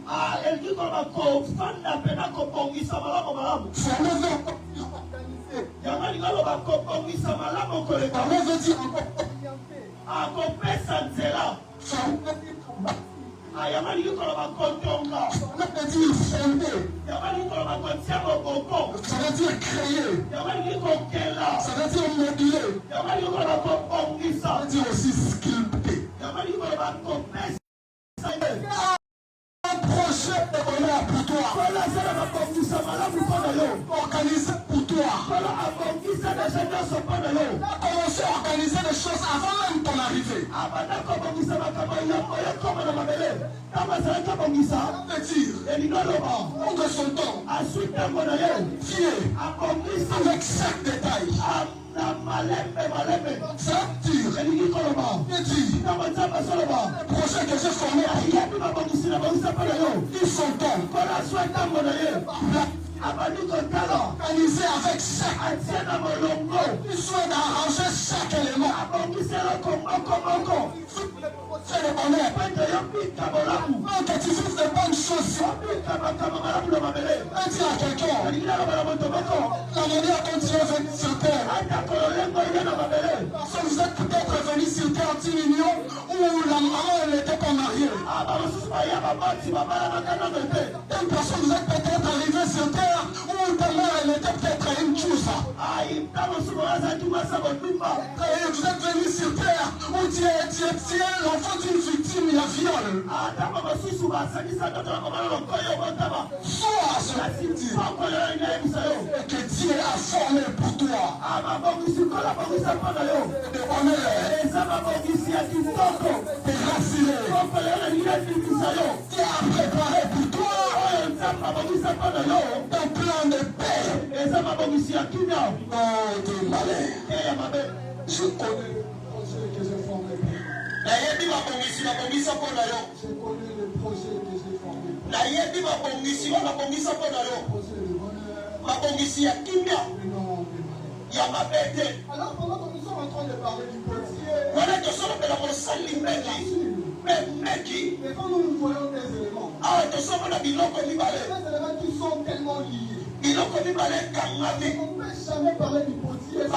Ah, elle dit qu'on va confondre pena kopongisa malamu malamu. Yamani ngalo ba kopongisa malamu koleka. Ah, kopesa nzela. Ah, yamani ngalo ba kontonga. Yamani ngalo ba kontiamo boko. Ça veut dire créer. Yamani ngalo kela. Ça veut dire moduler. Yamani ngalo ba kopongisa. Ça veut dire aussi sculpter. Yamani ngalo ba kopesa. Un projet de bonheur pour toi. Organisé pour toi. Tu as commencé à organiser des choses avant même ton arrivée. Ça veut dire, contre son temps, fier, avec chaque détail. Ça veut dire, les projets que j'ai formés ils sont temps. Organisé avec chaque il souhaite arranger chaque élément. C'est le bonheur. Que tu vives de bonnes choses. Dis à quelqu'un la manière dont Dieu est venu sur terre. Parce que vous êtes peut-être venu sur terre d'une union où la maman elle n'était pas mariée. Une personne, vous êtes peut-être arrivé sur terre où ta mère elle était peut-être une choussa. Et vous êtes venu sur terre où tu es l'enfant d'une victime, il y a viol. Sois que Dieu a formé pour toi. De t'es rassuré. Dieu a préparé pour toi un plan de paix. Non, de malheur. Je connais le projet que j'ai formé. Je connais le projet que j'ai formé. Alors pendant que nous sommes en train de parler du potier, mais quand nous voyons des éléments, des éléments qui sont tellement liés, on ne peut jamais parler du potier. On peut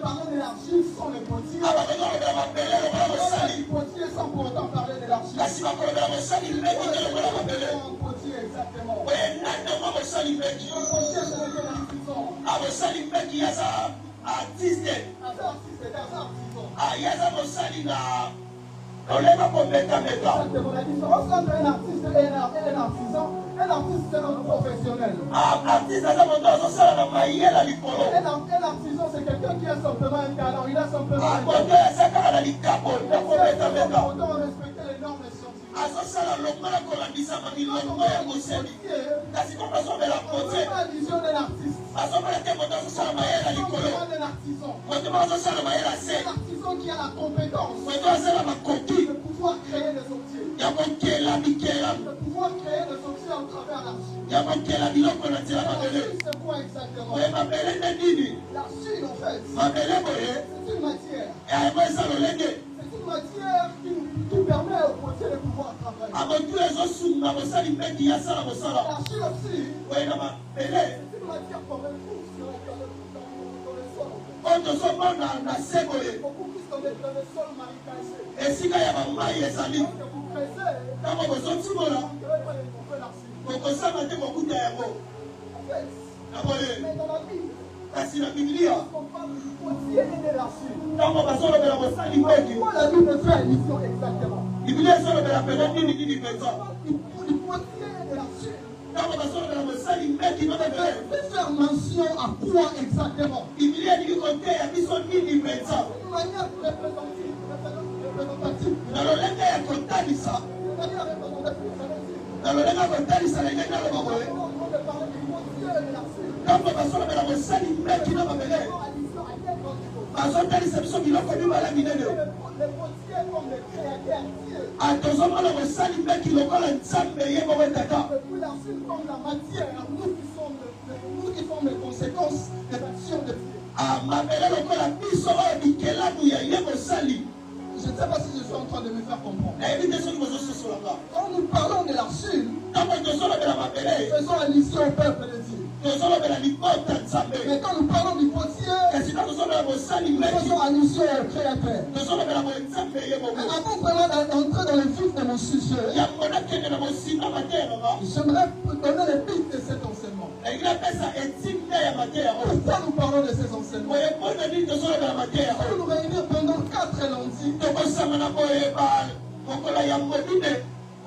parler de l'argile sans le potier. On peut parler du potier sans pour autant parler de l'argile. Un potier exactement. Un potier c'est un artisan. Exactement, la différence entre un artiste et un artisan, un artiste c'est un professionnel. Un artisan c'est quelqu'un qui a simplement un talent, il a simplement un talent. Autant respecter les normes scientifiques. La vision d'un artiste. L'artisan qui a la compétence de pouvoir créer des objets. De pouvoir créer des objets à travers l'argile. C'est quoi exactement? L'argile en fait, c'est une matière. C'est une matière qui permet au potier de pouvoir travailler. L'argile aussi, c'est une matière qu'on retrouve dans le sol. Beaucoup plus dans le sol marécageux. Mais dans la Bible, on parle du potier et de l'argile. Pourquoi la Bible fait allusion exactement? Du potier et de l'argile. Peut faire mention à quoi exactement? Une manière représentative. Nous qui sommes les conséquences des actions de Dieu. Je ne sais pas si je suis en train de me faire comprendre. Quand nous parlons de l'argile, faisons allusion au peuple de Dieu. Mais quand nous parlons du potier, faisons allusion au Créateur. Mais avant vraiment d'entrer dans le vif de mon sujet, j'aimerais donner le but de cet enseignement. Pourquoi nous parlons de ces enseignements? Nous nous réunir pendant 4 lundis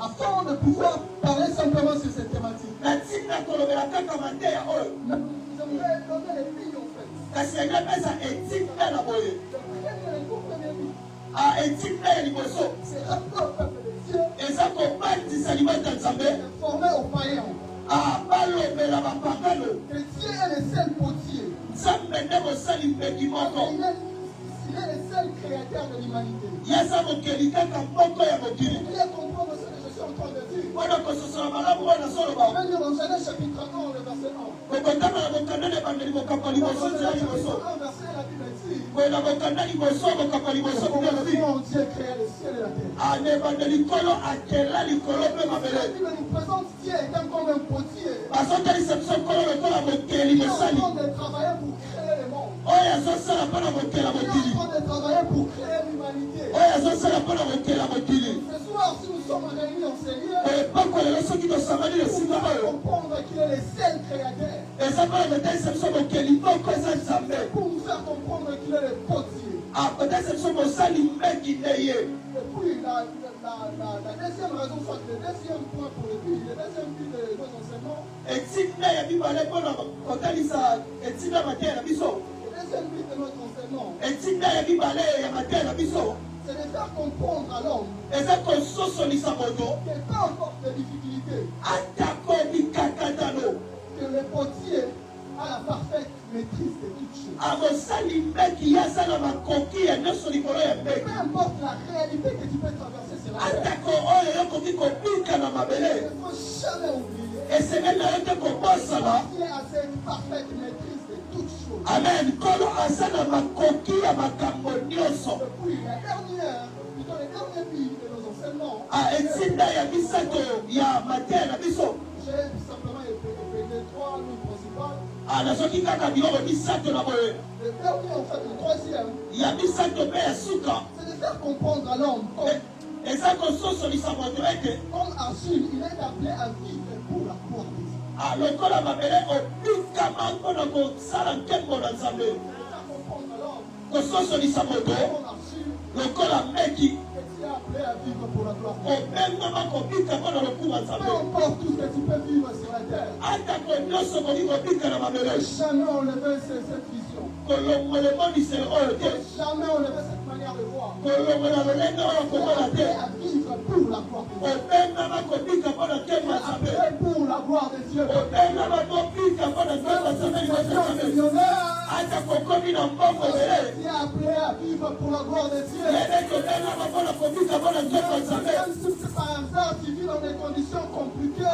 afin de pouvoir parler simplement sur cette thématique. J'aimerais donner les billes en fait. Le c'est rappeler au peuple de Dieu informé aux païens que Dieu est le seul potier. Il est le seul créateur de l'humanité. Il y a comprendre ce que je suis en train de dire. On va lire dans Genèse chapitre 1, le verset 1. Verset, la Bible dit Dieu créa le ciel et la terre. La Bible nous présente Dieu comme un potier. Il est en train de travailler pour créer le monde. Il est en train de travailler pour créer l'humanité. Ce soir, si nous sommes réunis en ces lieux, pour comprendre qu'il est le seul créateur. Pour nous faire comprendre qu'il est le potier. Et puis la deuxième raison, soit le deuxième point pour le but, le deuxième but de nos enseignements. Le deuxième but de notre enseignement, c'est de faire comprendre à l'homme que peu importe les difficultés, que le potier a la parfaite maîtrise de toutes choses. Peu importe la réalité que tu peux traverser sur la terre, il ne faut jamais oublier qu'il a cette parfaite maîtrise de toutes choses. Amen. Et puis le dernier but de nos enseignements, j'ai simplement épinglé 3 lignes principales. Le dernier, en fait, le troisième, c'est de faire comprendre à l'homme comme Achille, il est appelé à vivre pour la gloire de Dieu. De faire comprendre à l'homme comme Achille, que tu es appelé à vivre pour la gloire de Dieu. Peu importe tout ce que tu peux vivre sur la terre, jamais enlever cette vision. Jamais enlever cette manière de voir. Tu es appelé à vivre pour la gloire de Dieu. Tu es appelé pour la gloire de Dieu. Tu es appelé à vivre pour la gloire de Dieu. Même si par hasard tu vis dans des conditions compliquées,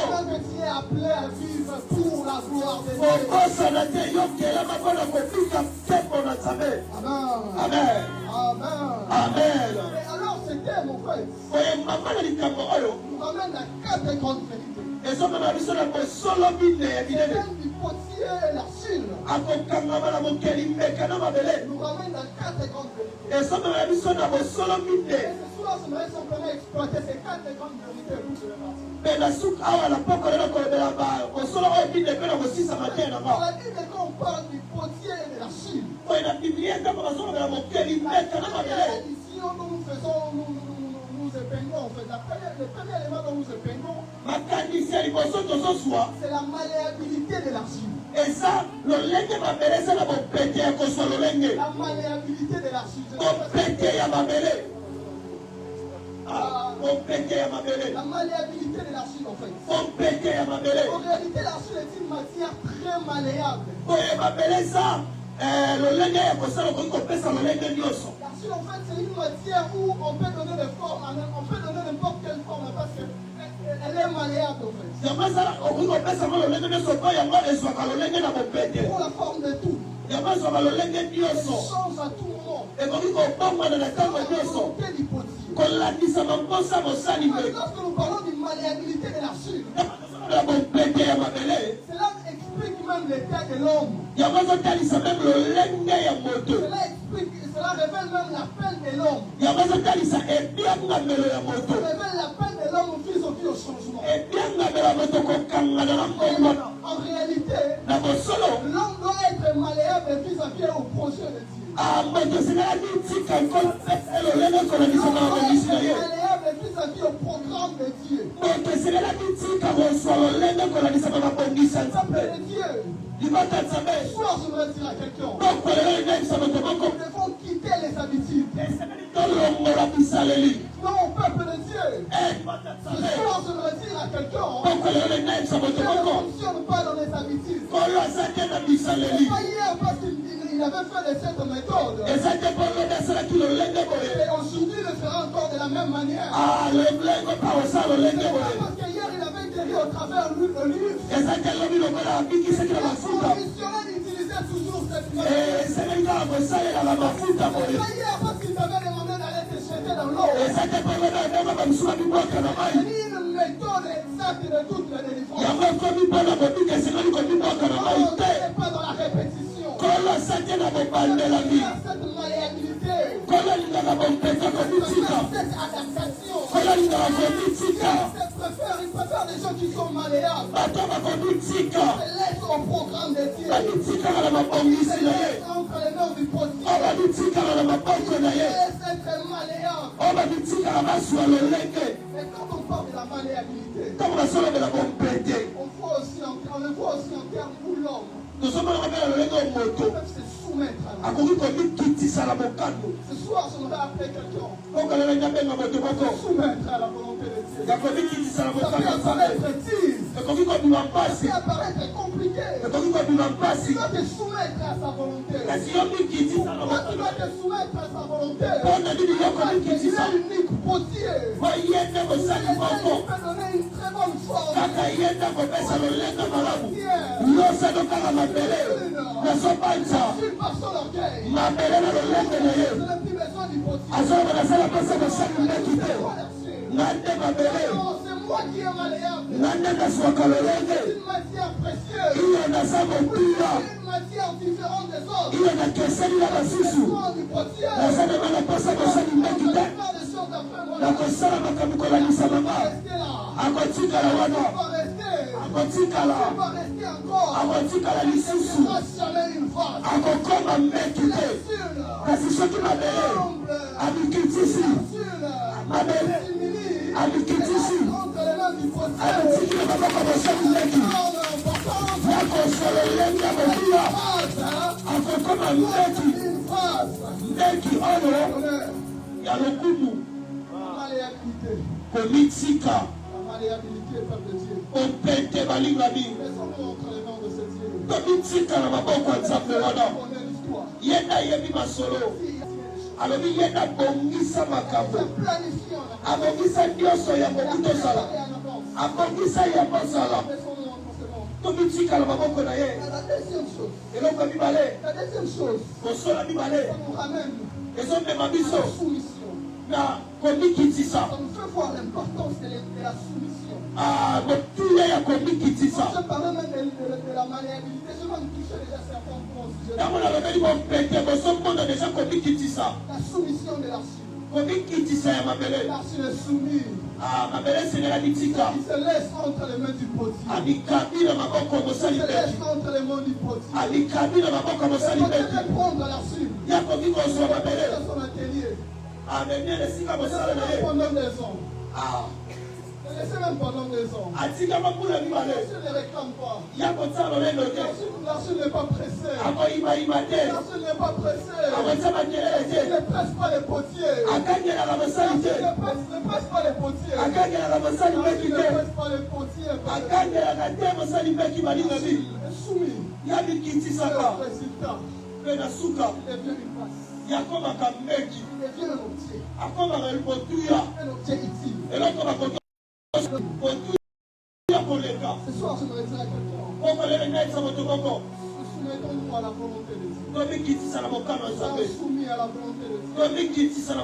jamais que tu es appelé à vivre pour la gloire de Dieu. Amen. Amen. Amen. Et alors ce thème, en fait, nous ramène à 4 grandes vérités. Le thème du potier et l'argile nous ramène à 4 grandes vérités. Et ce soir, j'aimerais simplement exploiter ces 4 grandes vérités pour se remercier. Dans la Bible, quand on parle du potier et de l'argile, nous épinglons, en fait, le premier élément dont nous épinglons, c'est la malléabilité de l'argile. La malléabilité de l'argile. La malléabilité de l'argile, en fait. En réalité, l'argile est une matière très malléable. L'argile, en fait, c'est une matière où on peut donner des formes, on peut donner n'importe quelle forme parce qu'elle est malléable, en fait. Pour la forme de tout. Elle change à tout moment. Et comme il comprend dans la table de son, qu'on l'a dit, ça m'a pensé à mon salut. Lorsque nous parlons d'une malléabilité de l'argile, cela explique même l'état de l'homme. Cela révèle même la peine de l'homme. Ça révèle la peine de l'homme vis-à-vis au changement. En réalité, l'homme doit être malléable vis-à-vis au projet de Dieu. Malléable vis-à-vis au programme de Dieu. Peuple de Dieu. Soir, je voudrais dire à quelqu'un, nous devons quitter les habitudes. Non, peuple de Dieu. Ce soir, je voudrais dire à quelqu'un, ne fonctionne pas dans les habitudes. Hier, parce qu'il avait fait de cette méthode. Et aujourd'hui, il le fera encore de la même manière. Parce qu'hier, il avait guéri au travers de l'huile. Le missionnaire utilisait toujours cette méthode. Hier, parce qu'il t'avait demandé d'aller te jeter dans l'eau. Il dit une méthode exacte de toute la délivrance. On n'est pas dans la répétition. Cette malléabilité. Cette adaptation. Il préfère des gens qui sont malléables. Se laisse au programme de Dieu. Se laisse entre les mains du potier. Laisse être malléable. Mais quand on parle de la malléabilité, on le voit aussi en termes où l'homme peut se soumettre à la. Ce soir, je voudrais appeler quelqu'un. Soumettre à la volonté de Dieu. Ça peut apparaître triste. Ça peut apparaître compliqué. Tu dois te soumettre à sa volonté. Toi, tu dois te soumettre à sa volonté. Il est l'unique potier. Il peut donner une très bonne forme. Une par son orgueil. Je n'ai plus besoin du potier. C'est moi qui est malléable. C'est une matière précieuse. Une matière différente des autres. Du potier. Politika. La malléabilité, peuple de Dieu. Opete balinga bi. Laissons-nous entre les mains de ce Dieu. Politika na maboko ya Nzambe wana. Yenda yebi masolo. Alobi yenda bongisa makambo. Abongisa nyonso ya mokuto sala. Abongisa ya masala. Politika na maboko na ye. Eloko mibale. Kosola mibale. Ezomema biso. Na komikitisa. Ça nous fait voir l'importance de la soumission. Motuya ya komikitisa. Je parlais même de la malléabilité. Je vais me toucher déjà certains points. Dans mon avenir, mon père, mon monde déjà komikitisa. La soumission de l'argile. Komikitisa ya mabele. L'argile est soumise. Mabele c'est la litika. Il se laisse entre les mains du potier. Anikabila maboko mosali Il se laisse entre les mains du potier. Anikabila maboko mosali Il peut prendre l'argile. Yako kiko so mabele. Dans son atelier. Amen, les sika mosala na ye. Pendant des ans. Laissez même pendant des ans. Atika mabula mibale. L'argile ne réclame pas. Yako tsalo lendo te. L'argile n'est pas pressé. Ako ima te. L'argile n'est pas pressé. Ako tsama kelele te. Il ne presse pas les potiers. Akanyela la mosali te. Il ne presse pas les potiers. Akanyela la mosali meki Il ne te. presse pas les potiers. Akanyela na te mosali meki balinga bi. Soumis. Yabi kitisa ka. Résultat. Pena suka. Il devient une face. Yakoma ka meki. Il devient un objet. Akoma ka potuya. Un objet utile. Eloko ba potuya koleka. Ce soir, je me retire à quelqu'un. Okolele na isa motoboko. Se Soumettons-nous à la volonté de Dieu. Soyons soumis à la volonté de Dieu. La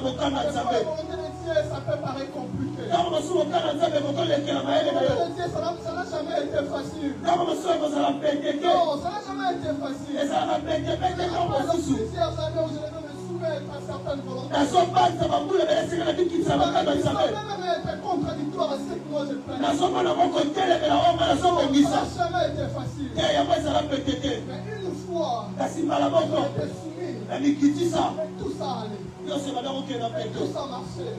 volonté de Dieu, La volonté de Dieu, ça peut paraître compliqué. La volonté de Dieu, ça n'a jamais été facile. Non, ça n'a jamais été facile. Plusieurs années où je devais me soumettre à certaines volontés. Ça peut même être contradictoire à ce que moi je plains. Ça n'a jamais été facile. Mais une fois, j'ai été soumis. Tout ça allait. Tout ça marchait.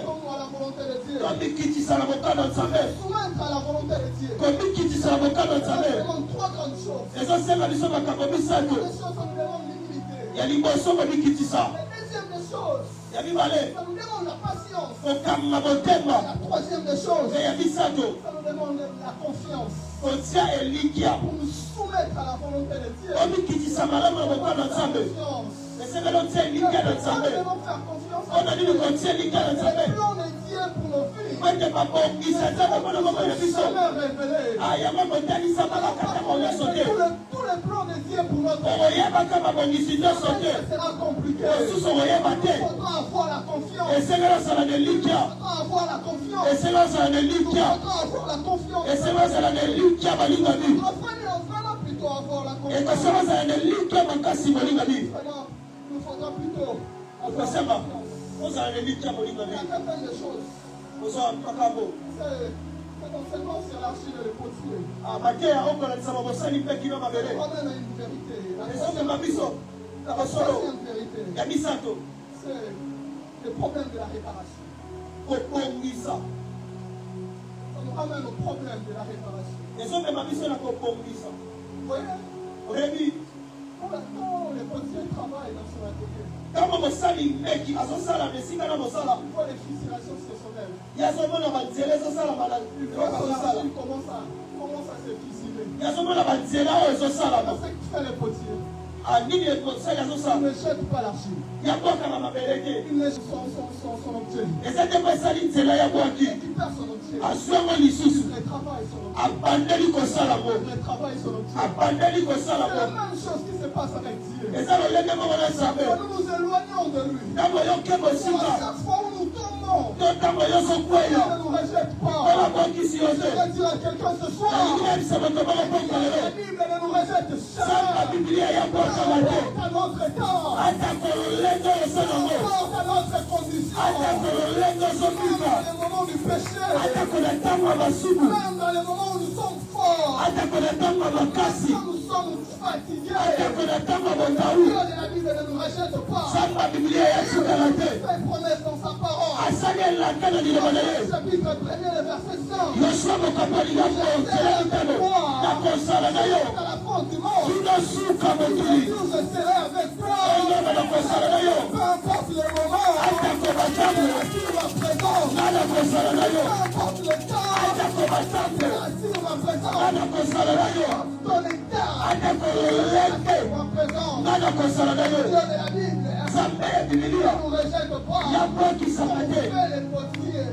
Soumettons-nous à la volonté de Dieu. Soumettre à la volonté de Dieu. Ça demande trois grandes choses. La première chose, ça nous demande l'humilité. La deuxième des choses, ça nous demande la patience. La troisième des choses, ça nous demande la confiance. Pour nous soumettre à la volonté de Dieu. La confiance. Nous devons faire confiance à Dieu. Le plan de Dieu pour nos vies. Jamais révélé. Tous les plans de Dieu pour notre vie. Sera compliqué. Il faudra avoir la confiance. Il faudra avoir la confiance. Il faudra avoir la confiance. Vraiment plutôt avoir la confiance. Il faudra plutôt avoir la confiance. Il y a certaines choses. C'est seulement sur l'archi de l'épotier. Le problème est une vérité. La troisième vérité, c'est le problème de la réparation. Ça nous ramène au problème de la réparation. Vous voyez? Quand l'épotier travaille dans son atelier, il voit les fissurations sur son œuvre. Il commence à se fissurer. C'est ce que fait le potier. Il ne jette pas l'argile. Il laisse son objet. Et qui perd son objet. Il travaille son objet. C'est la même chose qui se passe avec Dieu. Quand nous nous éloignons de lui, à chaque fois où nous tombons, il ne nous rejette pas. Je vais dire à quelqu'un ce soir, la Bible ne nous rejette jamais. À notre temps, à notre condition, même dans les moments du péché, même dans les moments où nous sommes forts, quand nous sommes fatigués, Dieu de la Bible ne nous rejette pas. Il fait promesse dans sa parole. Chapitre 1er, le verset 100. Je serai avec toi à la fin du monde. Je serai avec toi. Peu importe le moment, je assure ma présence. Peu importe le temps, je assure ma présence. Ton état, je assure ma présence. Dieu de la Bible, ne nous rejette pas. Les potiers.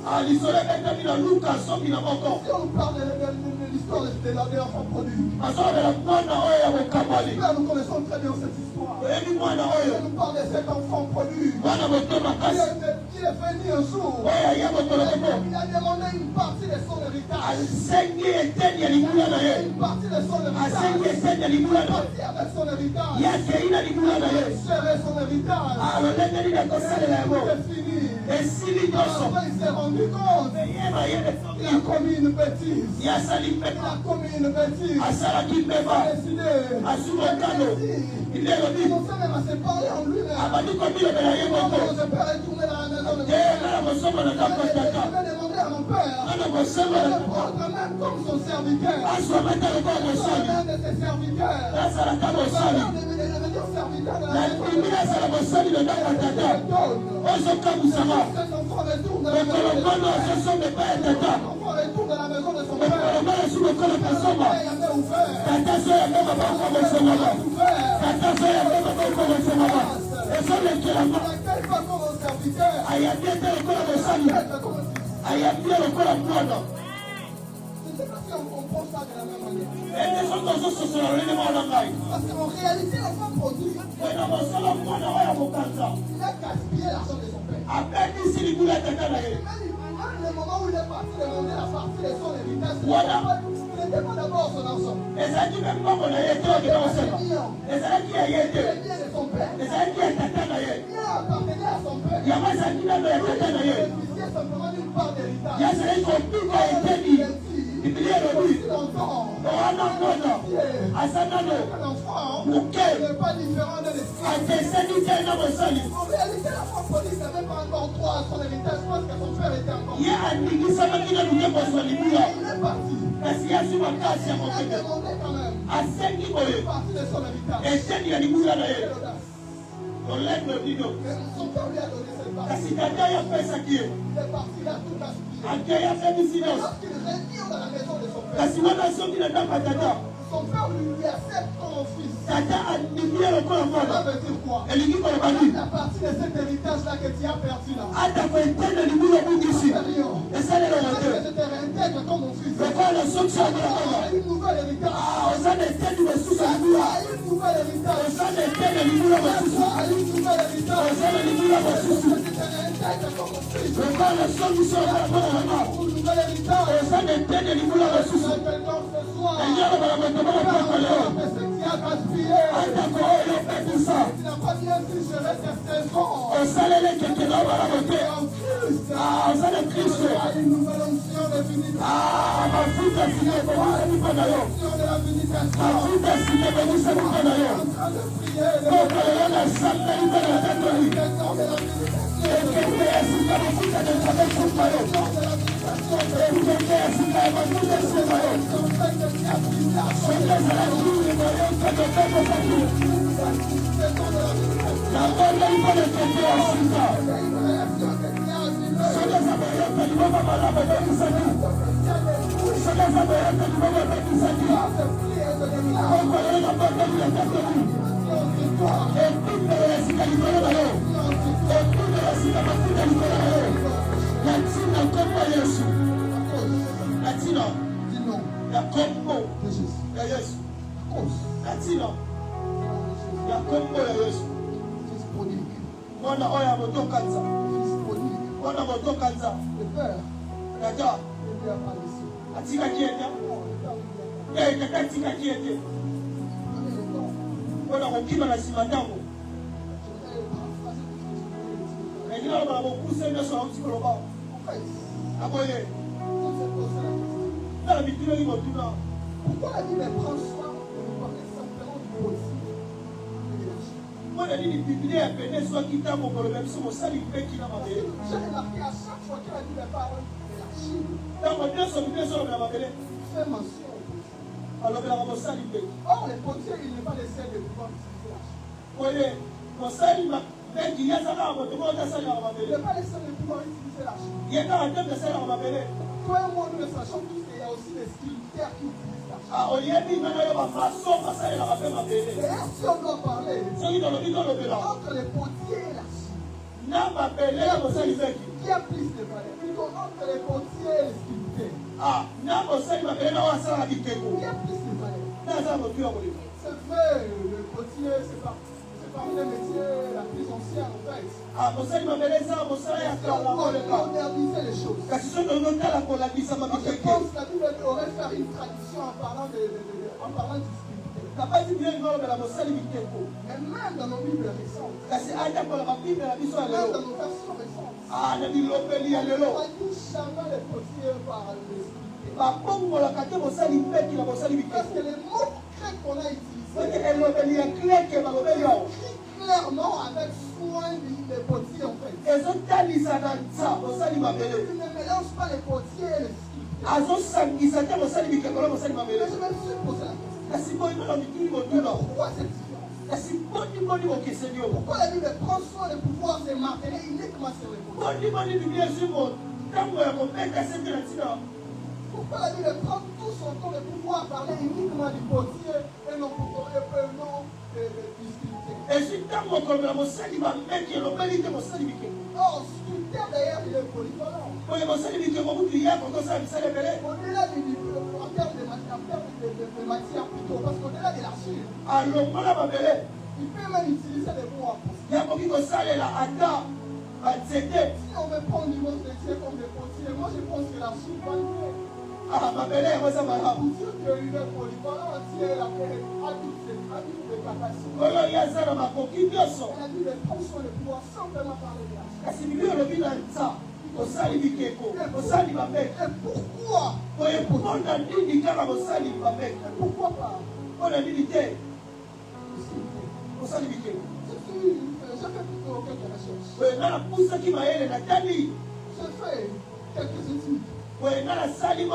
Si on parle de l'histoire de l'enfant prodigue, nous connaissons très bien cette histoire. On nous parle de cet enfant prodigue. Il est venu un jour. Il a demandé une partie de son héritage. Une partie de son héritage. Il est parti avec son héritage. Il serrait son héritage. C'est fini. Après, il s'est rendu compte. Il a commis une bêtise. Il a commis une bêtise. Il a décidé. Il a commencé même à se parler en lui-même. Je peux retourner dans la maison de mon père. Je vais demander à mon père de le prendre même comme son serviteur. L'un de ses serviteurs. De devenir serviteur de la maison de mon père. Cet enfant retourne dans la maison de son père. L'enfant retourne dans la maison de son père. Il avait ouvert. Parce qu'en réalité, l'enfant produit. Il a gaspillé l'argent de son père. Le moment où il est parti demander la partie de son héritage, il n'était pas d'abord son argent. Il est bien de son père. Il appartenait à son père. Il bénéficiait simplement d'une part d'héritage. Il longtemps. Un enfant n'est pas différent de l'esclave. En réalité, l'enfant prodigue n'avait pas encore droit à son héritage parce que son père était encore. Il est parti. Il a demandé quand même une partie de son héritage. Son père lui a donné cette partie. Il est parti, il a tout gaspillé. Lorsqu'il revient dans la maison de son père, son père lui accepte comme fils. Ça veut dire quoi? La partie de cet héritage-là que tu as perdu là. Je te réintègre comme mon fils. Une nouvelle héritage. Une nouvelle héritage. Une nouvelle héritage. Pourquoi la Bible prend soin de nous parler simplement du possible et de la chair? J'ai remarqué à chaque fois que la Bible parle de la Chine, fait mention au possible. Or, les potiers, il n'est pas les seuls de pouvoir utiliser la Chine. Il n'est pas les seuls de pouvoir utiliser la Chine. Toi et moi, nous le sachons tous qu'il y a aussi des sculpteurs qui utilisent la Chine. Et si on doit parler entre les potiers et la Chine, qui a plus de valeur? Plutôt entre entre les potiers et les sculpteurs. Ah, n'a pas ça, il m'a fait un ça à Bikeko. Il y a plus de valeur. Dans un motu à Bolivie. C'est vrai, le potier, c'est parmi les métiers la plus ancienne en fait. Ah, pour ça, il m'a fait ça, pour ça, il y a On doit moderniser les choses. Parce que ce nom là pour la vie, ça m'a Je pense que la Bible aurait fait une tradition en parlant du sculpteur. T'as pas dit bien de la Mossali Bikeko. Mais même dans nos Bibles récentes, Parce que Aïda pour la Bible, la Bible, même dans nos versions récentes, ah, la Bible, l'opélie, à l'élo. on dit jamais les potiers par les sculpteurs. Bah, comme on l'a caté, Mossali Bikeko, la Mossali Parce Bikeko. que les mots grecs qu'on a utilisés, Elle l'opélie est claire que ma l'opélie. clairement avec soin les potiers en fait. Ils ont tali ça dans ça, Mossali Mabele. Tu ne mélanges pas les potiers et les sculpteurs. Azo sangi ça Mossali Bikeko, Mossali Mais Mabele. je me suis posé la question. Kasi boy na mikili motuno. Pourquoi cette différence? Kasi boni au Kisenyo. Pourquoi la Bible prend soin de pouvoir se marteler uniquement sur les potiers? Boni Biblia sumo. Tango ya kopeka sente na tina. Pourquoi la Bible prend tout son temps de pouvoir parler uniquement du potier et non du sculpteur? Et si tango comme la Mossali Mabele, le mali de Mossali Bikeko. Or, sculpteur d'ailleurs, il est polyvalent. Oye Mossali Bikeko mutu ya kondo sa bisale bele. Au-delà en termes de matière plutôt, parce qu'au-delà de l'argile, Alongola Mabele. il peut même utiliser des mots en plus. Ya koki kosalela ata banzete. Si on veut prendre du mot de Dieu comme des potiers, moi je pense que l'argile va mieux. Ah Mabele yango za malamu. Pour dire qu'il est polyvalent, Dieu a toutes les capacités. Oyo yaza na makoki nyonso. La Bible prend soin de pouvoir simplement parler de l'argile. Kasi Biblia olobi na nza. Osali Bikeko. Osali Mabele. Et pourquoi? Oye mpona nini kaka Mossali Mabele. Et pourquoi pas? Mpona nini te. Osali Bikeko. J'ai fait plutôt quelques recherches. Oye nga napusaki mayele na tali. J'ai fait quelques études. Oye nga nasali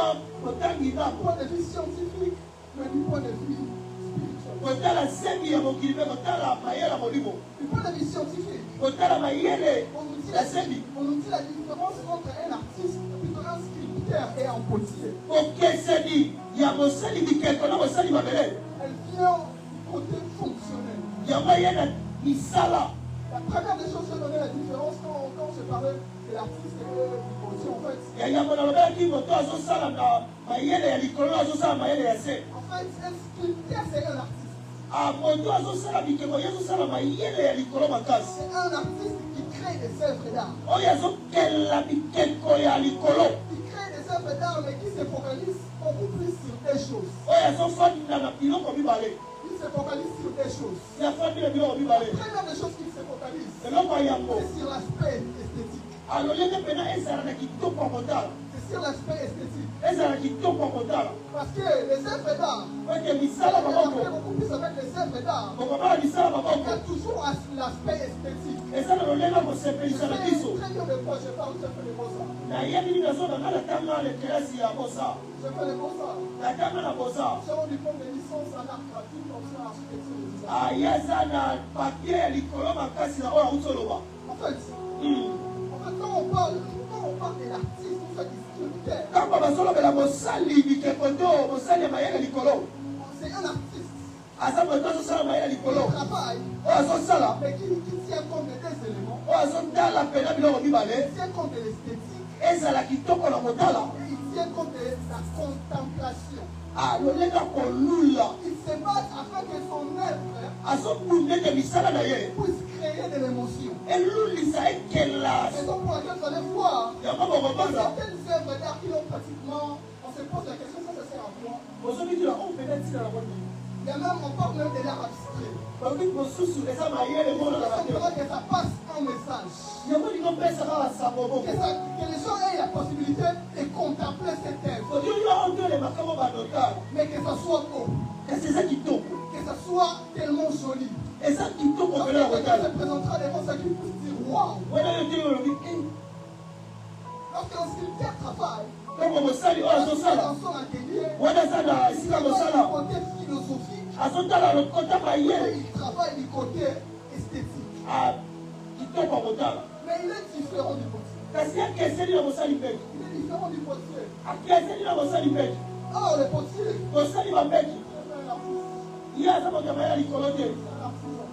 kotangi Du ngambo. point de vue scientifique, mais du point de vue spirituel. Kotala sembi ya mokili mpe kotala mayele ya molimo. Du point de vue scientifique, Kotala mayele on nous dit ya sembi. la différence entre un artiste, plutôt un sculpteur et un potier. Okeseni ya Mossali Bikeko na Mossali Mabele. Elle vient du côté fonctionnel. Yango ye na misala. La première des choses, c'est donner la différence quand je parlais de l'artiste et du potier en fait. Ya yango nalobelaki moto azosala na mayele ya likolo azosala mayele ya se. En fait, un sculpteur, c'est un artiste. Ah, moto azosala bikeko ye azosala mayele ya likolo makasi. C'est un artiste qui crée des œuvres d'art. Oyo azokela bikeko ya likolo. Qui crée des œuvres d'art, mais qui se focalise beaucoup plus sur des choses. Oyo azofanda na biloko mibale. Il se focalise sur des choses. Yafandi na biloko La mibale. première des choses qu'il se focalise, Eloko ya yango. c'est sur l'aspect esthétique. alolenge mpena ezala na kitoko ya kotala. C'est sur l'aspect esthétique. Ezala na kitoko ya kotala. Parce que les œuvres d'art, eke misala on maboko. a beaucoup plus avec les œuvres d'art. okomala misala Il y maboko a toujours l'aspect esthétique. eza na lolenge ya kosepelisa na biso. Très bien de quoi je parle, je fais les beaux-arts. nayebi nini nazonanga natanga na kelasi ya bosa. Je fais les beaux-arts. natanga na bosa. J'ai mon diplôme de licence en art graphique, option architecture et design. ayaza na papie ya likolo makasi na oyo auti oloba. En fait, quand on parle de l'artiste, on fait du sculpteur. ntango bazolobela mosali bikeko to mosali ya mayele likolo C'est un artiste aza moto azosala mayele qui likolo travaille, oyo azosala mais qui tient compte de deux éléments. oyo azotala mpena biloko mibale Il tient compte de l'esthétique ezala kitoko na kotala et il tient compte de la contemplation. alolenga kolula Il se bat afin que son œuvre azobunda ete misala na ye puisse créer de l'émotion. elulisa ekela C'est donc pour laquelle vous allez voir yango bokomona certaines œuvres d'art qui ont pratiquement, on se pose la question, ça sert à quoi? bozobikila oyo mpena ntina na boni Il y a même, on parle même de l'art abstrait. babi mosusu eza mayele monanaka Ça te fera que ça passe un message. yango lingo mpesaka basango moko Que les gens aient la possibilité de contempler cette œuvre. oyoyo oyo tolemaka mo banotale Mais que ça soit beau, kasi eza kitoko que ça soit tellement joli. eza kitoko Lorsque mpena na quelqu'un kotala se présentera devant ça, qu'il puisse dire waouh. wana yo te olobi Lorsqu'un sculpteur travaille, ntango mosali oyo azosala dans son atelier, wana aza na esika il mosala du côté philosophique, azotala lokota mayele il travaille du côté esthétique. kitoko ya kotala Mais il est différent du potier. kasi akeseli na mosali mbeki Il est différent du potier. akeseli na mosali mbeki Or, le potier, mosali bambeki c'est un artiste. ye aza moto ya mayele ya likolo te C'est un artisan.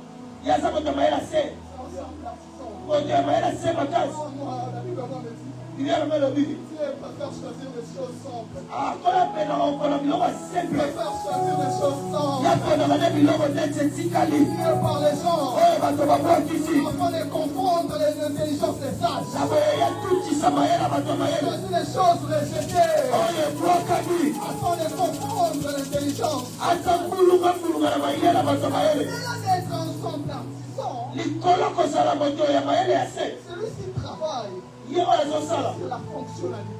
ye aza moto ya mayele ya se C'est un artisan. moto ya mayele ya se makasi Moi, la Bible me dit, Il y a le même lobby. Tu préfères choisir des choses simples. Ah, quand la peine en colombion, c'est Tu simple. préfères choisir des choses simples. Il y a pas de manière de l'homme d'être ticali. Mieux par les gens. Oh, va te voir ici. Afin de confondre les intelligences des sages. Ça va, il y a tout qui s'amaille à ma tomaille. Choisis les choses rejetées. Oh, il y a trois cabis. Afin de confondre l'intelligence. Attends, boulunga, la maille à ma tomaille. Il a d'être un son artisan. Les colons ça la moto, il y a maille assez. Celui-ci travaille Il y a raison ça là. sur la fonctionnalité.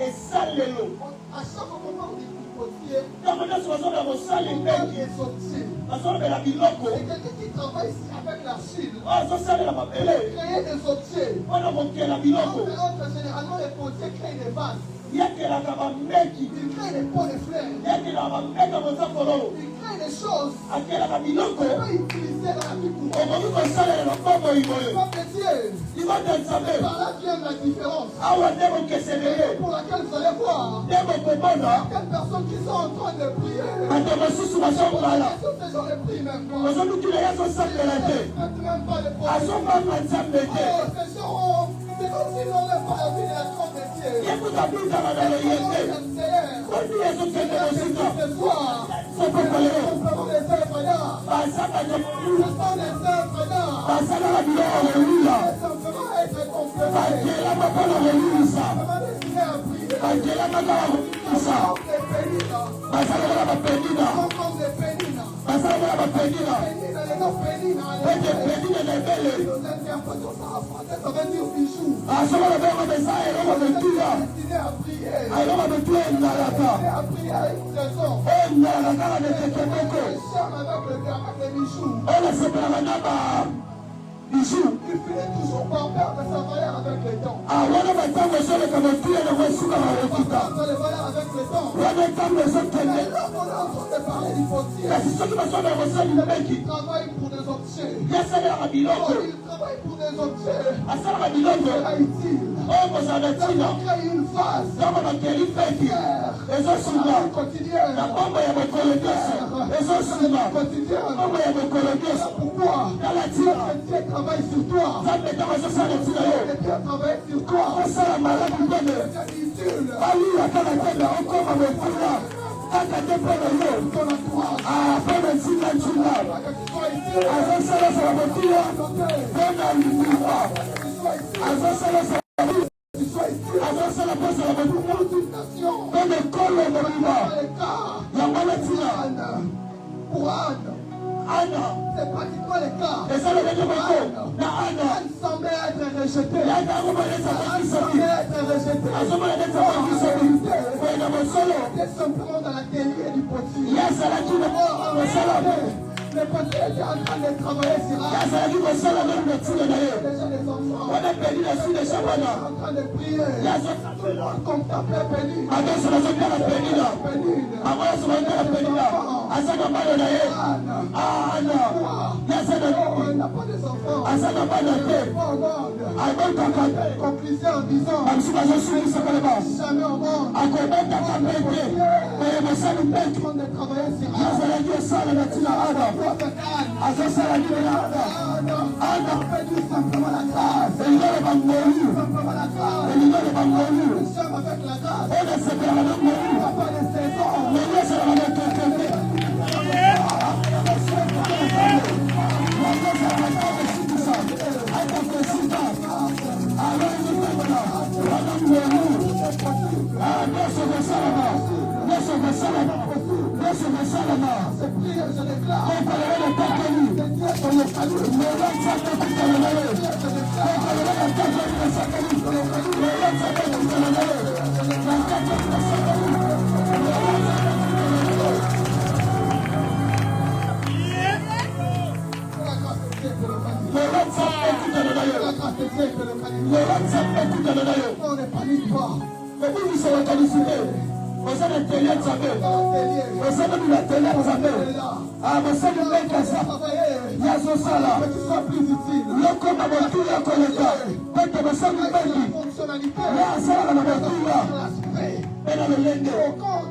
Et ça, les lots. À chaque moment du potier, Dans mon association, dans mon salle, les on mecs. a des objets. Parce qu'on a la biloco. Et quelqu'un qui travaille ici avec l'argile, Ah, ça, ça, la mapelle. créer des objets. On a monté la biloco. Généralement, les potiers créent des vases. Il y a que la mec qui. Ils créent des pots de fleurs. Il y a que la mec dans mon sapolo. Ils créent des choses À quelle la biloco. qu'on peut utiliser dans la vie On courante. va vous consoler le pauvre Ivoire. Pas métier. Il va te savoir. Par là vient la différence. Ah, ouais, démo que c'est vrai. Pour laquelle vous allez voir. Démo que bon, là. Quelles personnes qui sont en train de prier. Attends, ma sous ma chambre là. Tous ces gens les prient même pas. Aujourd'hui, tu n'as pas ça de la tête. Ils ne même pas les À son problèmes. moment, ça me dit. Oh, ces gens, c'est comme s'ils n'auraient pas la vie de la grande métier. Il y a tout à plus dans la réalité. Quand il y a tout fait de aussi, Ce soir, ça peut pas le faire. nous avons des œuvres d'art. Bah, ça va te Ce sont des œuvres d'art. Bah, ça va la biloco, alléluia. Simplement être Bah, complémentaires. Dieu la m'a pas la réunion, ça. Simplement destiné à prier. Bah, Dieu la m'a pas la réunion, ça. Comme des péninas. Bah, ça va la pénina. Comme des péninas. Bah, ça va la pénina. Péninas, les noms péninas. Et des pénines de belle. Nous interprétons ça en français, ça veut dire bijoux. Ah, ça va la faire comme ça, et on va me tuer. Destiné à prier. Alors, on va me tuer, il n'a la Destiné part. à prier avec raison. Oh, il n'a la part de tes coco. Les charmes avec les bijoux. Oh, la séparation, bah, bijou. Il finit toujours par perdre sa valeur avec les temps. Ah, wana matango sole kama tuye na wesuka na wefuta. Perdre les valeurs avec les temps. Wana tango sole Mais kene. là, on est en train de parler du potier. Kasi soki basona basali mbeki. Il travaille pour des objets. Yasala la biloko. Il travaille pour des objets. Asala la biloko. Haïti. Oh, kosala tina. Il crée une phase. Kama bakeli mbeki. Ezo sunga. Quotidienne. Na bomba ya mokolo nyonso. Ezo sunga. Quotidienne. Bomba ya mokolo nyonso. Pourquoi? Tala tina. Dieu travaille sur toi. Zambe tango sosala tina yo. Dieu travaille sur toi. Kosala malamu mbene. Utile. Ali akala tena okoma mokula. Kaka te pona yo. Ton entourage. Ah, pona nzinga nzunga. Que tu sois ici. Azosala sa motia. Santé. Pona lingua. Que tu sois ici. Azosala sa Que tu sois ici. azosala posa la motia. Pour une nation. Pona kolo moriba. Dans les cas. Yango na tina. Anne. Pour Anne. Ana. C'est pratiquement le cas. Eza le bete moko. Na ana. Anne semblait être rejetée. Yaka akomaleta Anne makisoki. semblait être rejetée. Azomaleta makisoki. Kwenda mosolo. Était simplement dans l'atelier du potier. Yazalaki na mosala. Le potier était en train de travailler sur Anne. Yazalaki kosala nanu na tina na ye. Déjà les enfants. Wana peli na sile shabana. En train de prier. Yazosala. Comme ta paix bénie. Adoso nazotala penina. Bénie. Amoya sobatala penina. Azaka bana na ye. Ana. Yazana. Oh, elle n'a pas des enfants. Azaka bana te. Pas au monde. Abotaka te. Conclusion en disant. Bamusu bazosungisa kaleba. Jamais au monde. Akobetaka mbete. Oyo mosali En mbeki. train de travailler sur Anne. Yazalaki osala na tina ana. Prophète Anne. Azosala nini na ana. Ana. Fais-lui simplement la grâce. Elingalo bangolu. Simplement la grâce. Elingalo bangolu. Nous sommes avec la grâce. Oyo sepelaka na ngolu. Il n'y a pas de saison. Lelo esalaka na tokende. Ces prières, je déclare. La grâce de Dieu peut le manier. La grâce de Dieu peut le manier. On ne panique pas. Osanatelia nzambe. Atelier. Osanatelia nzambe. Elle est là. Abosani mbekasa. Travailler. Yazosala. Que tu sois plus utile. Lokoma motuya koleka. Pete basali La mbeki. fonctionnalité. Yasalaka na motuya. L'aspect. Mpe na lolenge. Quand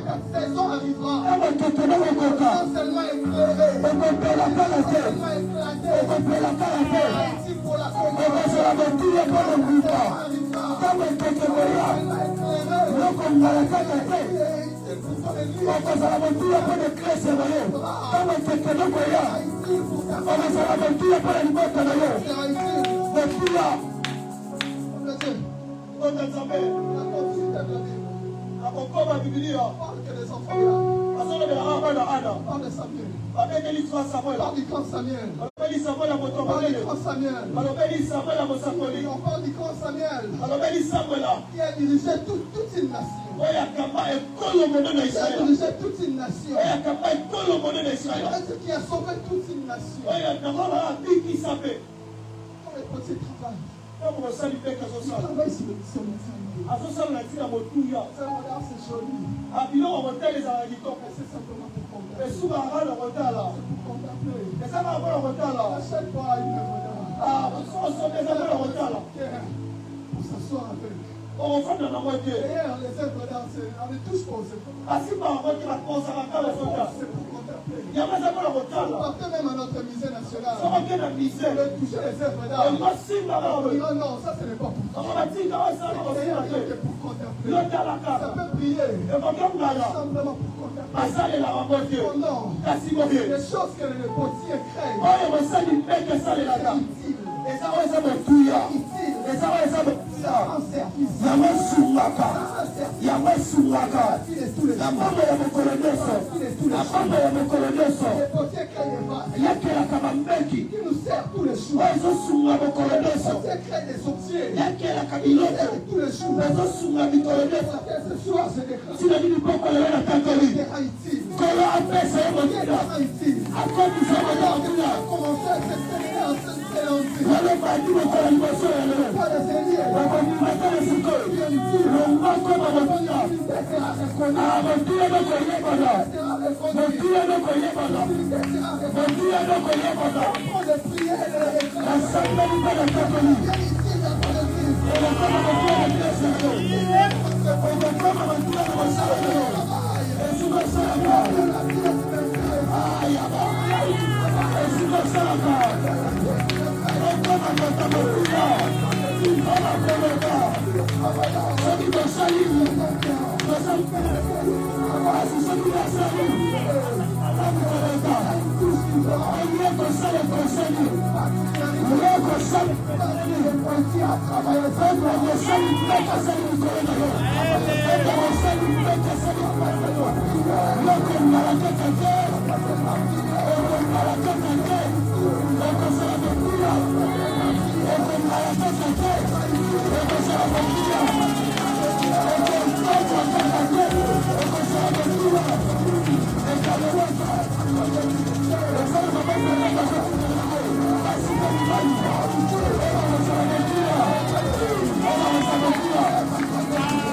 ta saison arrivera, Awa tete na kokoka. non seulement éclairé, Okopela kala te. seulement éclaté, Okopela kala te. Haïti pour la combattre. Okozala motuya mpo na nguba. Arrivera. Kama itekemoya. Loko mnarakaka te. Wakazala motuya pone klese na yo. Kama itekemoya. Wakazala motuya pone limota na yo. Motuya. Akokoma Biblia. Asana bela abana ana. Abekeli kwa Samuel. Abekeli Samuel ya moto balele. Abekeli Samuel ya mosakoli. Abekeli Samuel qui a dirigé toute une nation. Oya kama ekolo mono na Qui a Israël. dirigé toute une nation. Oya kama ekolo mono na Israël. Qui a sauvé toute une nation. Oya nakona biki sape. Comme les petits travaillent. Kama mosali peka Ils zosala. travaillent sur le mission. Azosala na tina motuya. C'est joli. Abilo hotel ezala kitoko. Mais c'est simplement pour contempler. Esuka ngala kotala. Pour contempler. Ezaka ngala kotala. N'achète pas une œuvre d'art. Ah, soso ezaka ngala kotala. Pour s'asseoir avec. Okofanda na moite. D'ailleurs, les œuvres d'art, on est tous posés. Asimba ngoki bakosaka kala soja. C'est pour contempler. Yamaza ngala kotala. Partez même à notre musée national. Soko kena Vous mise. voulez toucher les œuvres d'art. Masimba ngala. Non, non, ça ce n'est pas pour Soko batinga wasala kosala te. c'est pour contempler. Yotala Ça kaka. peut prier. Ekokongala. Simplement pour contempler. Asalela bamote. Oh non. Kasi boye. Les choses que le potier crée. Oyo mosali mpeke esalelaka. Eza oyo eza motuya. Eza oyo eza motuya. Yango esungaka. Yango esungaka. Na pamba ya mokolo nyonso. Na pamba ya mokolo nyonso. Les potiers créent des vases. Yakelaka bambeki. Qui nous servent tous les jours. Oyo ezosunga mokolo Les nyonso. potiers créent des sorciers. Yakelaka biloko. Tous les jours. Ezosunga mikolo nyonso. Ce soir, je déclare. Tina nini poko lelo na katoli. C'est Haïti. Kolo apesa ye motuya. Haïti. Akotisa moto motuya. Commencez cette série en cette séance. Wale badi mokolo liboso ya lelo. Pas de série. Bakomimatala sikoyo. Longoko bamotuya. Motuya nokoyebana. Motuya nokoyebana. Motuya nokoyebana. Nasambeli mpe na katoli. Olokoma motuya na bieseko. Olokoma motuya na mosala lelo. Esikosalaka. Ayaba. Esikosalaka. Okoma kota motuya. Oma koloka. Soki tosali. Tosali mpe. Asi soki nasali. Amakoloka. Oye kosala kosali. Oye kosala. Oye kosali mpe kasali mikolo na yo. Oye kosali mpe kasali mikolo na yo. Loko malakaka te. Loko malakaka te. Loko sala motuya. Loko malakaka te. Loko sala motuya. Loko malakaka te. Loko sala motuya. Ekalewaka. Esala maboko na kasali na yo. Kasi na libali. Loko sala motuya. Loko sala motuya.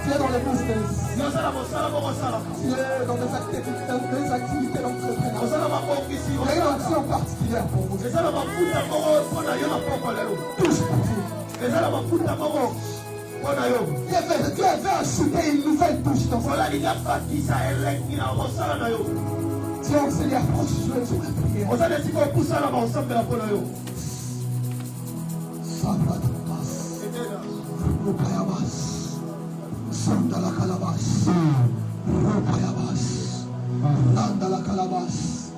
Tu es dans le business. Tu es Tu es dans des activités d'entrepreneuriat. Il y a une action particulière pour vous. Touche pour vous. Dieu veut ajouter une nouvelle touche dans ça. Tiens, Seigneur, approche-le sur la prière. Sabatabas, Rupayabas, Sandala Calabas, Rupayabas, Landala Calabas,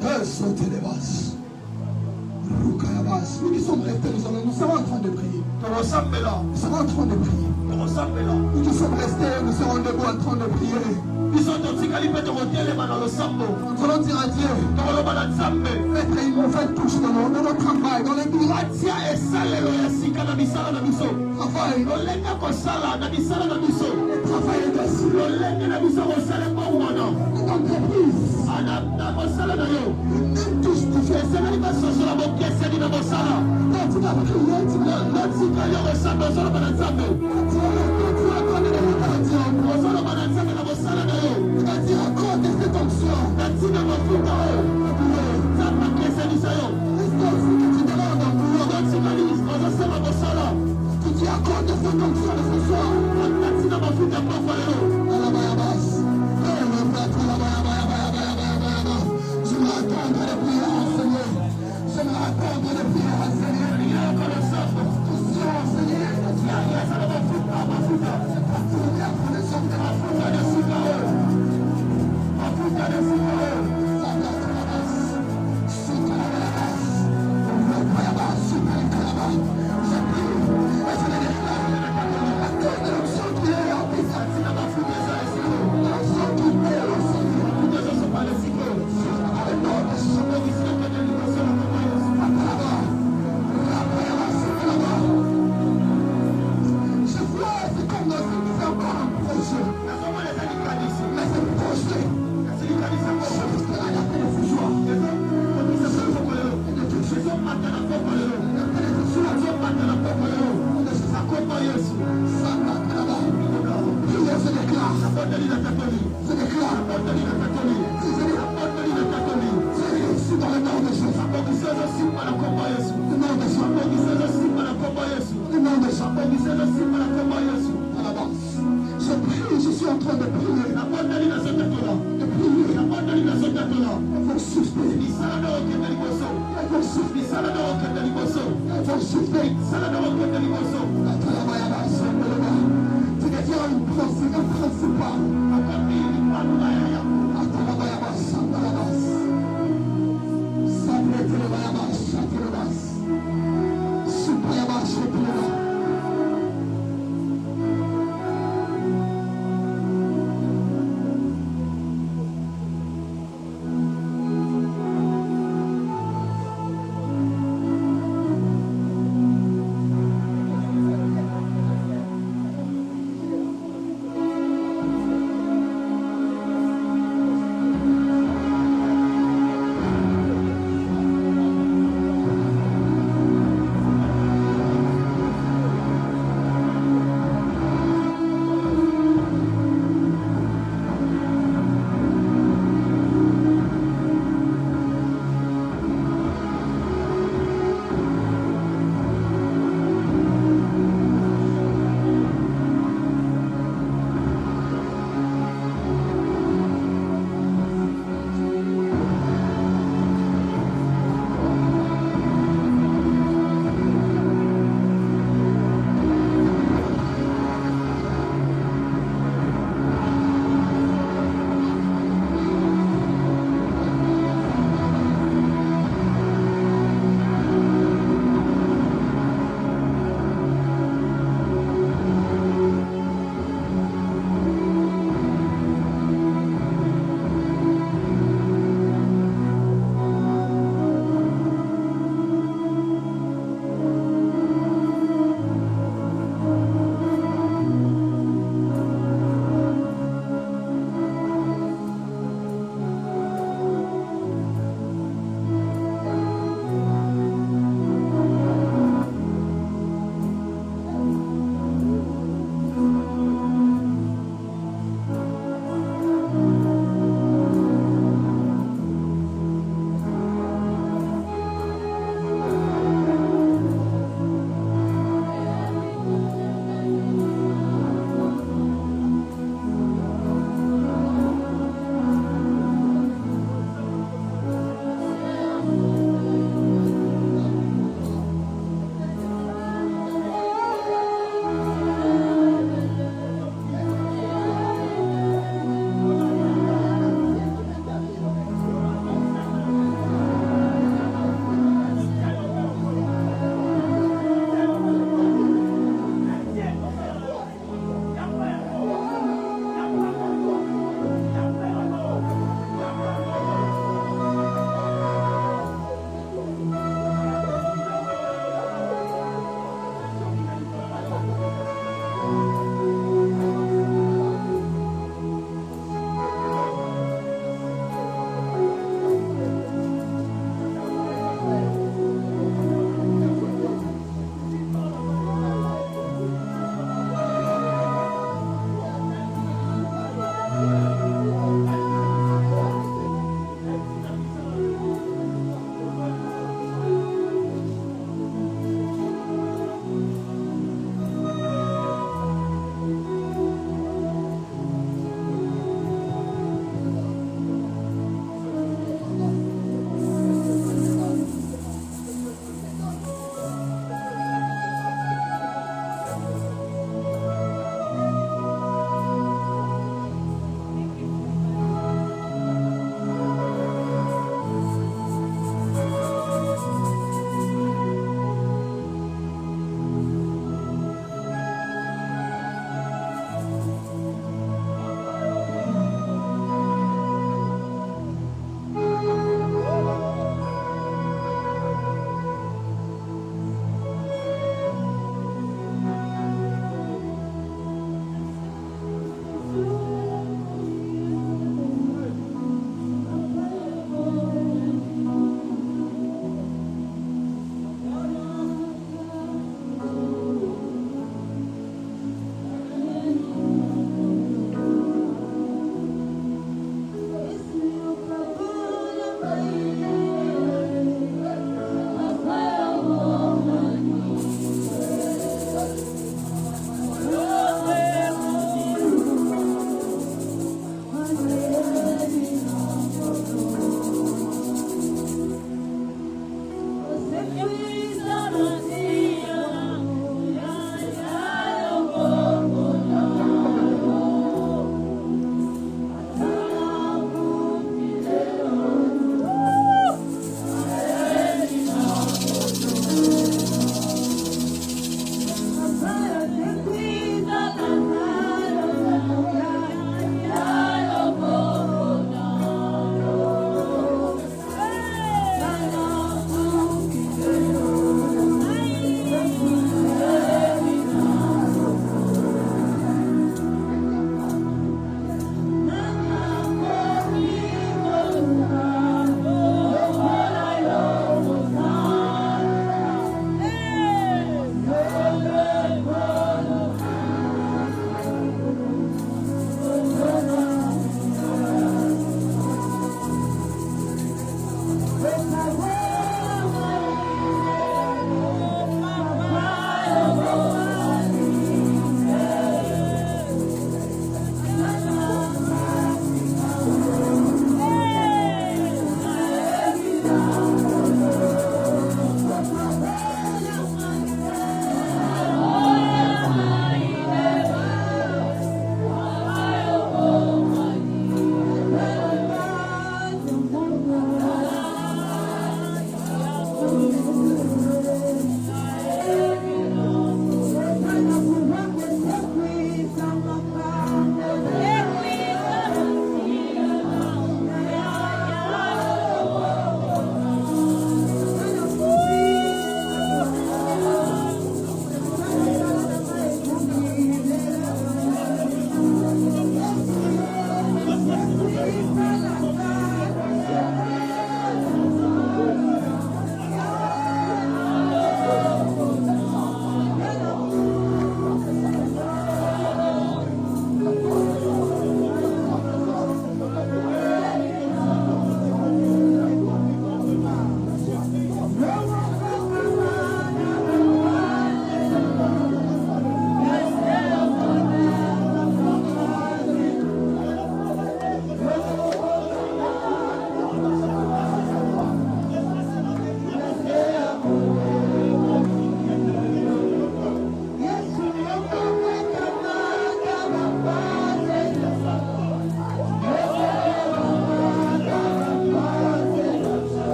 Esotelebas, Rukayabas. Nous qui sommes restés, nous sommes en train de prier. Nous sommes en train de prier. Nous qui sommes restés, nous serons debout en train de prier. Nous allons dire à Dieu, mettre une nouvelle touche dans notre travail, dans les bureaux. Travail. Je suis en train de prier.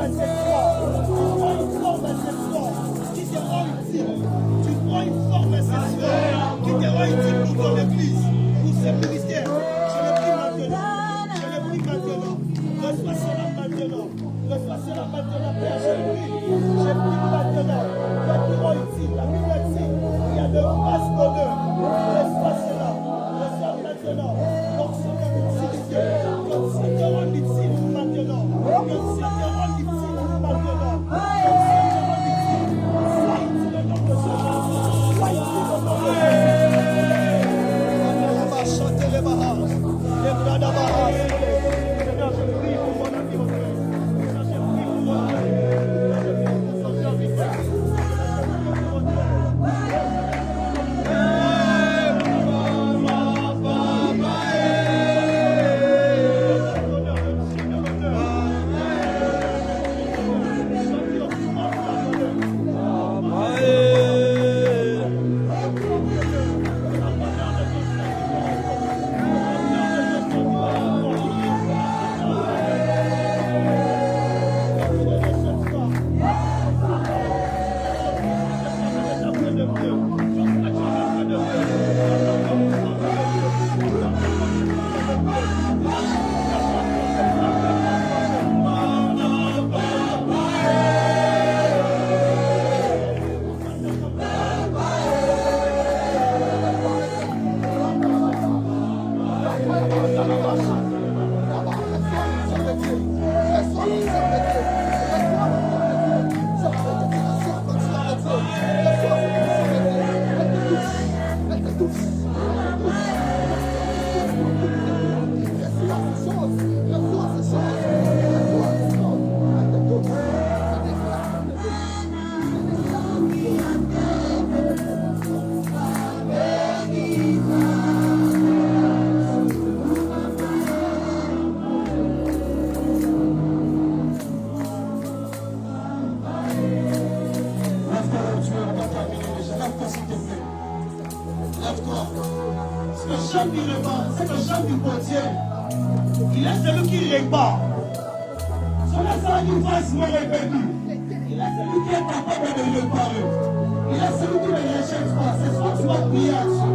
à cette foi. Tu prends une forme à cette foi qui te rend utile. Tu prends une forme à cette foi qui te rend utile pour ton église, pour ce ministère. Je le prie maintenant. Je le prie maintenant. Reçois cela maintenant. Reçois cela maintenant, Père. Je le prie. Je le prie maintenant. Toi qui rend utile. La Bible dit il y a de grâce d'honneur. Reçois cela. Reçois maintenant. Donc c'est ton utilité. Donc c'est te rend utile maintenant. Donc c'est te rend utile maintenant. Donc c'est te rend utile. Sois utile au nom de Jésus. Sois utile au nom de Jésus. Chantez les bahas. Les bras d'abahas. Seigneur, je prie pour mon ami, mon frère. Seigneur, je prie pour mon ami. Seigneur, je prie pour son serviteur. C'est le chant du portier. Il est celui qui répare. Son sang qui fasse me répéter. Il est celui qui est capable de réparer. Il est celui qui ne rejette pas. C'est soit tu vas prier à Dieu.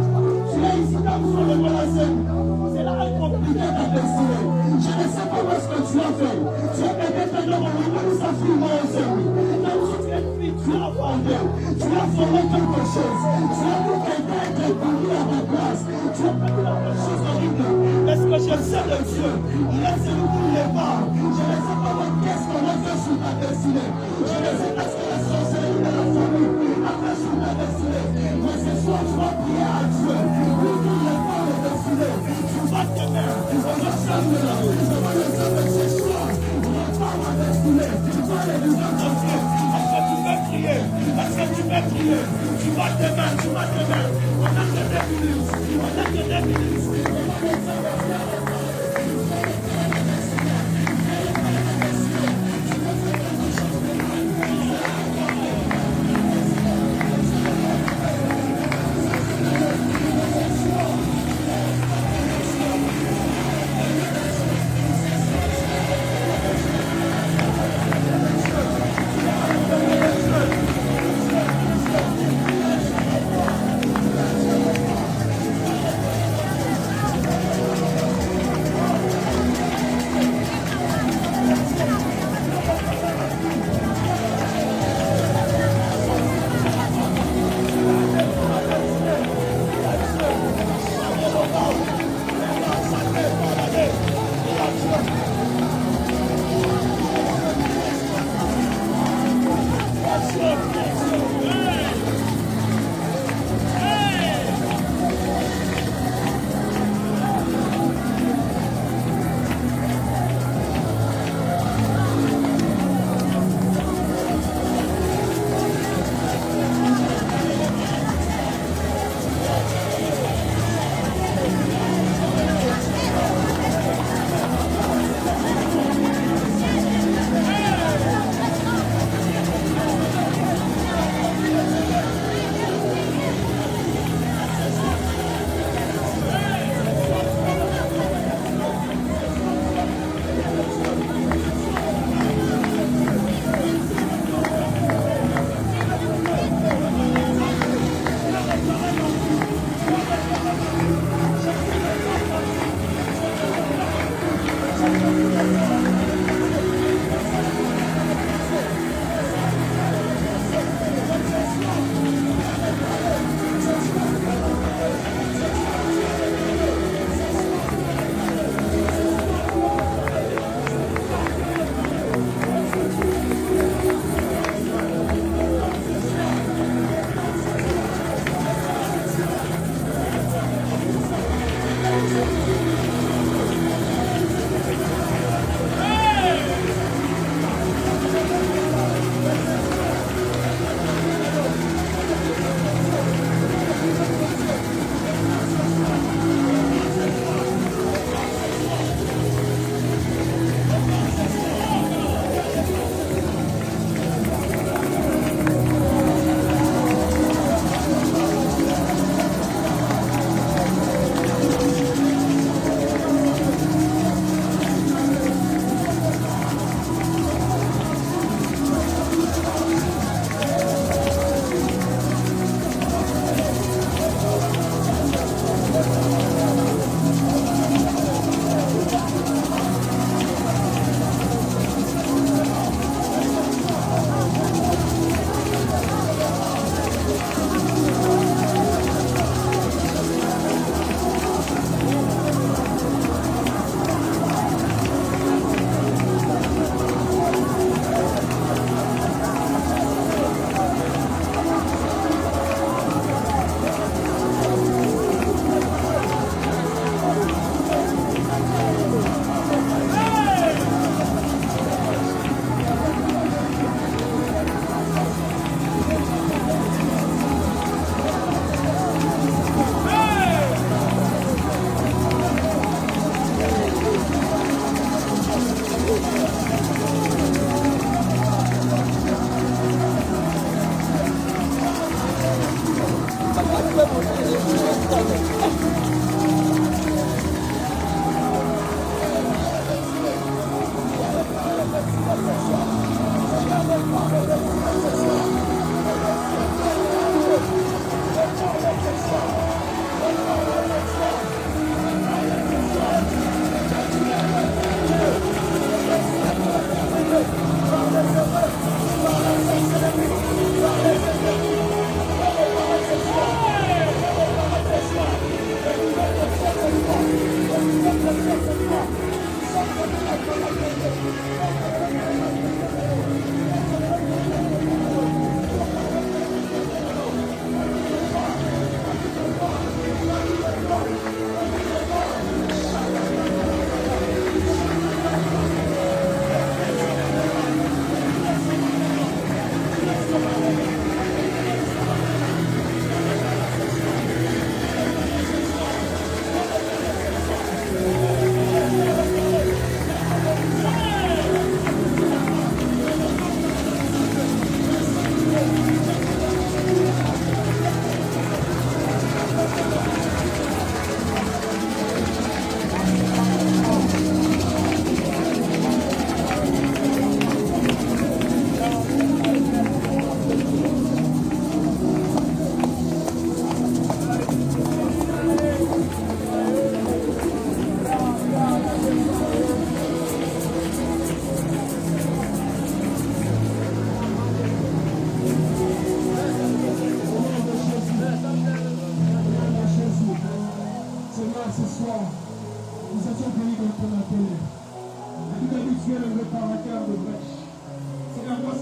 Tu es ici comme sur le de la scène. C'est là qu'elle compliqué ta destinée. Je ne sais pas ce que tu as fait. Tu as peut-être dans mon niveau de sa fille, mon Dieu. Quand tu es fille, tu as fondé. Tu as formé quelque chose. Tu as vu quelqu'un être épargné à ta place. Tu as fait quelque chose horrible. Est-ce que je sais de Dieu? Il est celui qui répare. Je ne sais pas qu'est-ce qu'on a fait sur ta destinée. Je ne sais pas ce que la sorcellerie de la famille a fait sur ta destinée. Mais ce soir, tu vas prier à Dieu. Lui qui répare les destinées. Tu vas te mettre. On va changer la vie. On va les faire ce soir. On va pas ma destinée. Tu vas les lui entendre. Est-ce que tu peux prier? Est-ce que tu peux prier? Tu vas te mettre. Tu vas te mettre. On a que 2 minutes. On a que 2 minutes.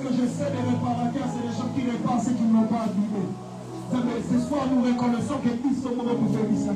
que je sais des réparateurs, c'est des gens qui réparent ce qu'ils n'ont pas abîmé. Mais ce soir, nous reconnaissons que ils sont morts pour faire ça.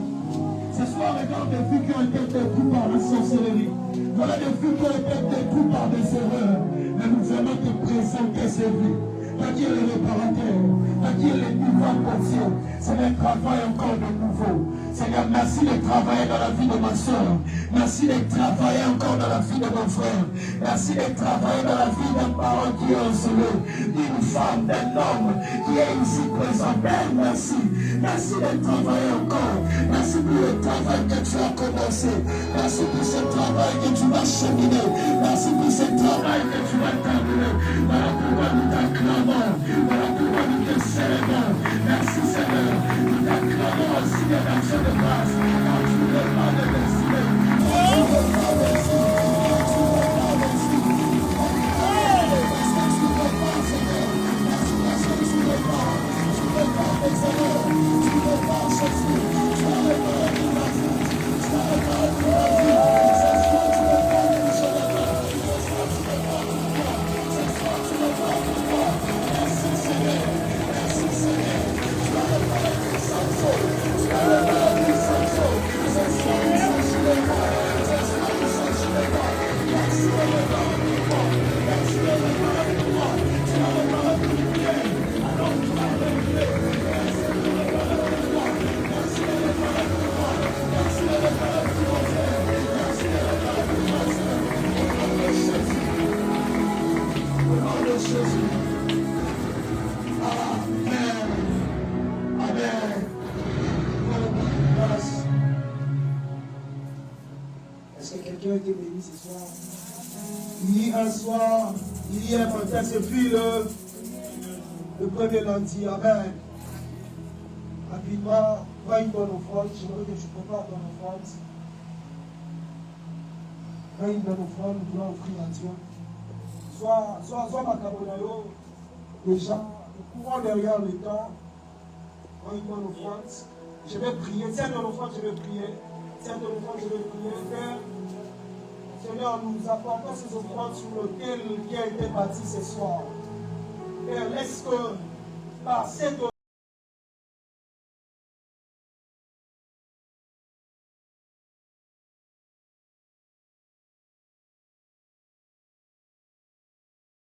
Ce soir, regarde des filles qui ont été détruites par la sorcellerie. Voilà des filles qui ont été détruites par des erreurs. Mais nous allons te présenter ces vies. Toi qui es le réparateur, toi qui es le nouveau portier, Seigneur, travaille encore de nouveau. Seigneur, merci de travailler dans la vie de ma soeur. Merci de travailler encore dans la vie de mon frère. Merci de travailler dans la vie d'un parent qui est enseigné, d'une femme, d'un homme qui est ici présent. Père, merci. Merci de travailler encore. Merci pour le travail que tu as commencé. Merci pour ce travail que tu vas cheminer. Merci pour ce travail que tu vas terminer. Voilà pourquoi nous t'acclamons. Voilà pourquoi nous te célébrons. Merci Seigneur. Nous t'acclamons aussi de l'action de grâce. Car tu n'es pas de destinée. Tu n'es pas destinée. Tu n'es pas destinée. Tu n'es pas Seigneur. Merci que tu n'es pas. Tu n'es pas Seigneur. Tu n'es pas Jésus. Tu as réparé ma vie. Tu as réparé ma vie. Ce soir tu n'es pas missionnaire. Ce soir tu n'es pas pour moi. Ce soir tu n'es pas pour moi. Merci Seigneur. Merci Seigneur. Tu as réparé mes Samson. Tu as réparé mes Samson. Ce soir nous ne pas. Ce soir nous ne pas. Merci de réparer pour moi. Merci de réparer pour moi. Tu as réparé pour Pierre. Alors tu vas réparer. Merci de réparer pour moi. Merci de réparer pour moi. Merci de réparer pour mon frère. Merci de réparer pour ma soeur. Au nom de Jésus. Au nom de Jésus. Amen. Amen. Est-ce que quelqu'un a été béni ce soir? Il y a un soir, il y a un matin, ce fut le premier lundi. Amen. Rapidement, prends une bonne offrande. J'aimerais que tu prépares ton offrande. Prends une bonne offrande, nous voulons offrir à Dieu. Sois ma cabonayo. Déjà, nous courons derrière le temps. Prends une bonne offrande. Je vais prier. Tiens ton offrande, je vais prier. Tiens ton offrande, je vais prier. Père, Seigneur, nous apportons ces offrandes sur l'autel qui a été bâti ce soir. Père, laisse que par cette